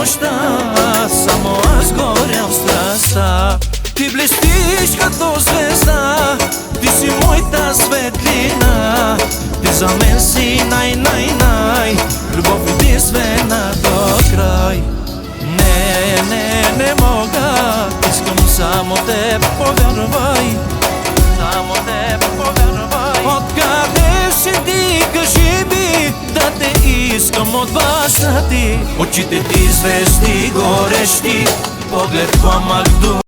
нощта, само аз горя в страста. Ти блестиш като звезда, ти си моята светлина. Ти за мен си най-най-най, любов единствена до край. Не мога, искам само теб, повярвай. Само теб, повярвай. Откъде си ти, кажи ми, да те искам от баща ти. Очите ти звезди горещи, поглед пламък